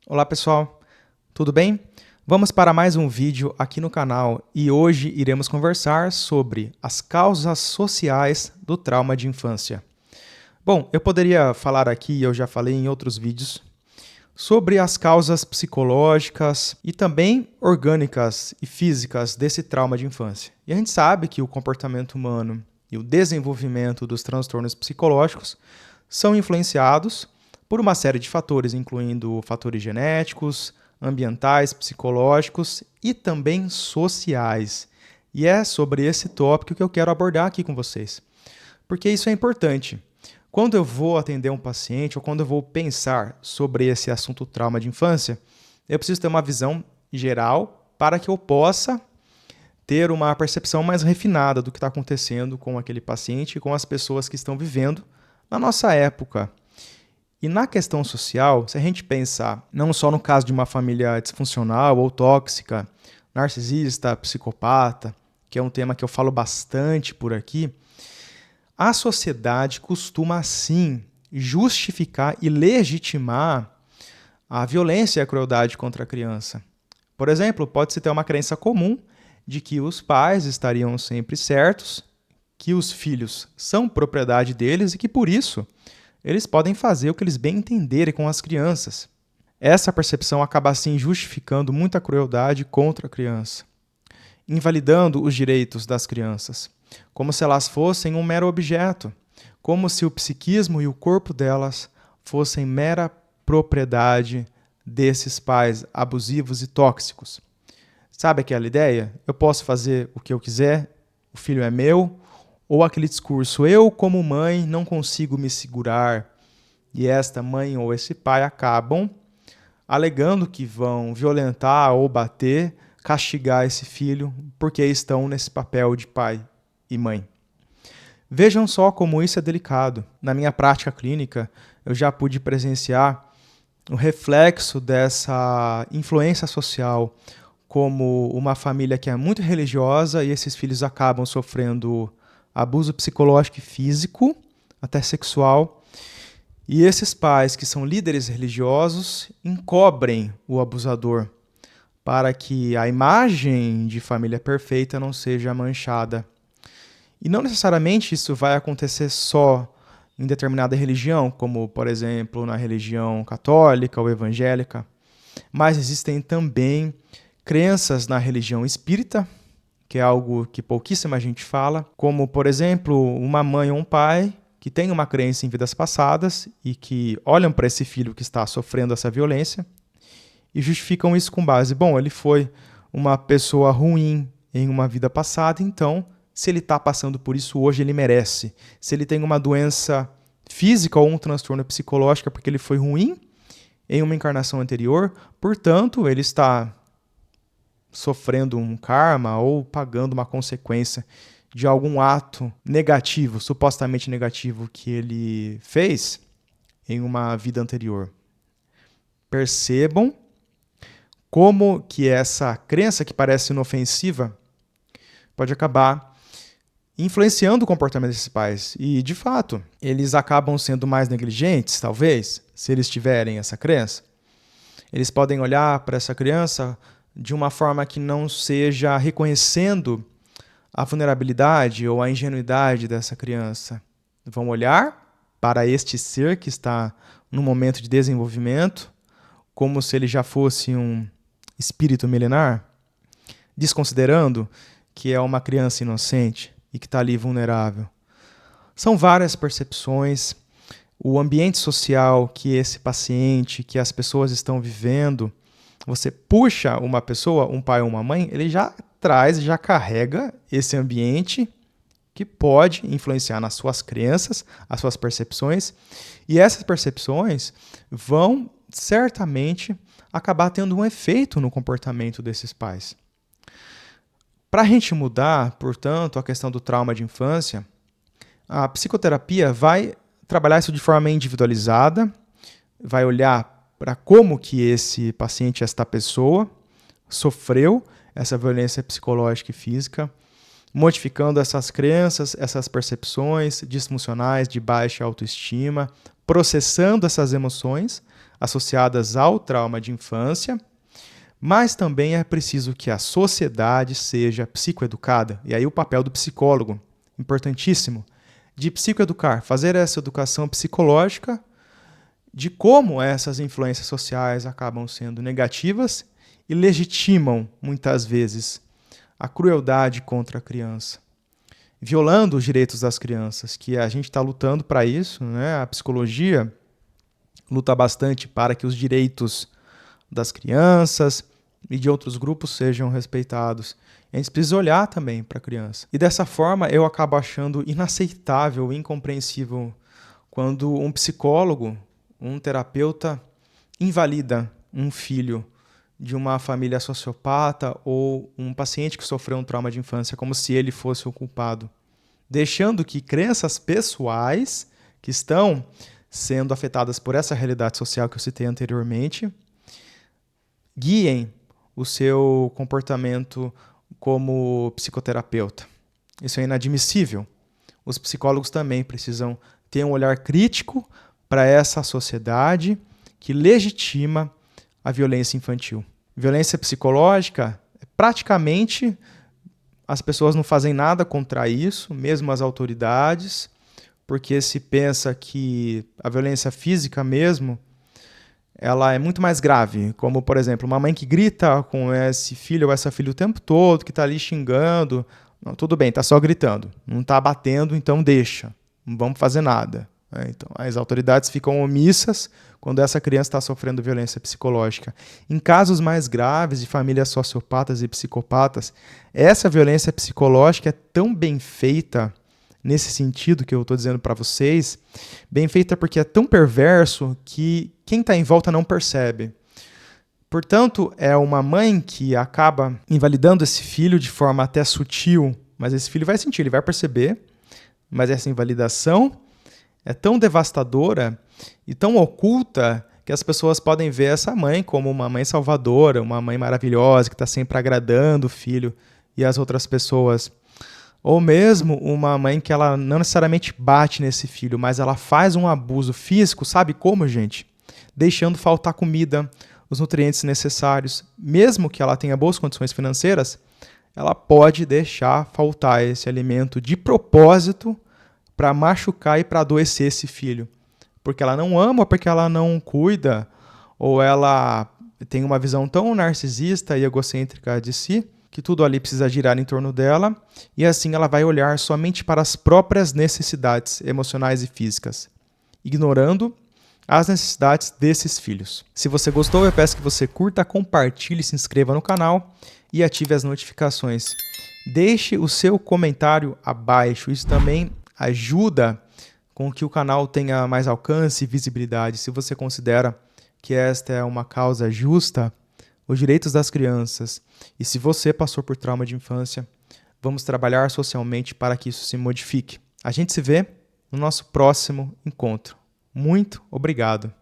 Olá pessoal, tudo bem? Vamos para mais um vídeo aqui no canal e hoje iremos conversar sobre as causas sociais do trauma de infância. Bom, eu poderia falar aqui, eu já falei em outros vídeos, sobre as causas psicológicas e também orgânicas e físicas desse trauma de infância. E a gente sabe que o comportamento humano e o desenvolvimento dos transtornos psicológicos são influenciados por uma série de fatores, incluindo fatores genéticos, ambientais, psicológicos e também sociais. E é sobre esse tópico que eu quero abordar aqui com vocês, porque isso é importante. Quando eu vou atender um paciente ou quando eu vou pensar sobre esse assunto trauma de infância, eu preciso ter uma visão geral para que eu possa ter uma percepção mais refinada do que está acontecendo com aquele paciente e com as pessoas que estão vivendo na nossa época. E na questão social, se a gente pensar não só no caso de uma família disfuncional ou tóxica, narcisista, psicopata, que é um tema que eu falo bastante por aqui, a sociedade costuma, sim, justificar e legitimar a violência e a crueldade contra a criança. Por exemplo, pode-se ter uma crença comum de que os pais estariam sempre certos, que os filhos são propriedade deles e que, por isso, eles podem fazer o que eles bem entenderem com as crianças. Essa percepção acaba, assim, justificando muita crueldade contra a criança, invalidando os direitos das crianças, como se elas fossem um mero objeto, como se o psiquismo e o corpo delas fossem mera propriedade desses pais abusivos e tóxicos. Sabe aquela ideia? Eu posso fazer o que eu quiser, o filho é meu, ou aquele discurso, eu como mãe não consigo me segurar, e esta mãe ou esse pai acabam alegando que vão violentar ou bater, castigar esse filho, porque estão nesse papel de pai e mãe. Vejam só como isso é delicado. Na minha prática clínica, eu já pude presenciar o reflexo dessa influência social, como uma família que é muito religiosa e esses filhos acabam sofrendo abuso psicológico e físico, até sexual, e esses pais que são líderes religiosos encobrem o abusador para que a imagem de família perfeita não seja manchada. E não necessariamente isso vai acontecer só em determinada religião, como, por exemplo, na religião católica ou evangélica, mas existem também crenças na religião espírita, que é algo que pouquíssima gente fala, como, por exemplo, uma mãe ou um pai que tem uma crença em vidas passadas e que olham para esse filho que está sofrendo essa violência e justificam isso com base, bom, ele foi uma pessoa ruim em uma vida passada, então, se ele está passando por isso hoje, ele merece. Se ele tem uma doença física ou um transtorno psicológico porque ele foi ruim em uma encarnação anterior, portanto, ele está sofrendo um karma ou pagando uma consequência de algum ato negativo, supostamente negativo, que ele fez em uma vida anterior. Percebam como que essa crença que parece inofensiva pode acabar influenciando o comportamento desses pais. E, de fato, eles acabam sendo mais negligentes, talvez, se eles tiverem essa crença. Eles podem olhar para essa criança de uma forma que não seja reconhecendo a vulnerabilidade ou a ingenuidade dessa criança. Vão olhar para este ser que está no momento de desenvolvimento como se ele já fosse um espírito milenar, desconsiderando que é uma criança inocente e que está ali vulnerável. São várias percepções. O ambiente social que esse paciente, que as pessoas estão vivendo, você puxa uma pessoa, um pai ou uma mãe, ele já traz, já carrega esse ambiente que pode influenciar nas suas crenças, as suas percepções, e essas percepções vão certamente acabar tendo um efeito no comportamento desses pais. Para a gente mudar, portanto, a questão do trauma de infância, a psicoterapia vai trabalhar isso de forma individualizada, vai olhar para como que esse paciente, esta pessoa, sofreu essa violência psicológica e física, modificando essas crenças, essas percepções disfuncionais de baixa autoestima, processando essas emoções, associadas ao trauma de infância, mas também é preciso que a sociedade seja psicoeducada. E aí o papel do psicólogo, importantíssimo, de psicoeducar, fazer essa educação psicológica de como essas influências sociais acabam sendo negativas e legitimam, muitas vezes, a crueldade contra a criança, violando os direitos das crianças, que a gente está lutando para isso, né? A psicologia luta bastante para que os direitos das crianças e de outros grupos sejam respeitados. A gente precisa olhar também para a criança. E dessa forma eu acabo achando inaceitável, incompreensível, quando um psicólogo, um terapeuta, invalida um filho de uma família sociopata ou um paciente que sofreu um trauma de infância como se ele fosse o culpado, deixando que crenças pessoais que estão sendo afetadas por essa realidade social que eu citei anteriormente guiem o seu comportamento como psicoterapeuta. Isso é inadmissível. Os psicólogos também precisam ter um olhar crítico para essa sociedade que legitima a violência infantil. Violência psicológica, praticamente as pessoas não fazem nada contra isso, mesmo as autoridades, porque se pensa que a violência física mesmo ela é muito mais grave, como, por exemplo, uma mãe que grita com esse filho ou essa filha o tempo todo, que está ali xingando. Não, tudo bem, está só gritando, não está batendo, então deixa, não vamos fazer nada. Então, as autoridades ficam omissas quando essa criança está sofrendo violência psicológica. Em casos mais graves de famílias sociopatas e psicopatas, essa violência psicológica é tão bem feita, nesse sentido que eu estou dizendo para vocês, bem feita porque é tão perverso que quem está em volta não percebe. Portanto, é uma mãe que acaba invalidando esse filho de forma até sutil, mas esse filho vai sentir, ele vai perceber, mas essa invalidação é tão devastadora e tão oculta que as pessoas podem ver essa mãe como uma mãe salvadora, uma mãe maravilhosa, que está sempre agradando o filho e as outras pessoas. Ou mesmo uma mãe que ela não necessariamente bate nesse filho, mas ela faz um abuso físico, sabe como, gente? Deixando faltar comida, os nutrientes necessários. Mesmo que ela tenha boas condições financeiras, ela pode deixar faltar esse alimento de propósito para machucar e para adoecer esse filho. Porque ela não ama, porque ela não cuida, ou ela tem uma visão tão narcisista e egocêntrica de si, que tudo ali precisa girar em torno dela, e assim ela vai olhar somente para as próprias necessidades emocionais e físicas, ignorando as necessidades desses filhos. Se você gostou, eu peço que você curta, compartilhe, se inscreva no canal e ative as notificações. Deixe o seu comentário abaixo, isso também ajuda com que o canal tenha mais alcance e visibilidade. Se você considera que esta é uma causa justa, os direitos das crianças, e se você passou por trauma de infância, vamos trabalhar socialmente para que isso se modifique. A gente se vê no nosso próximo encontro. Muito obrigado.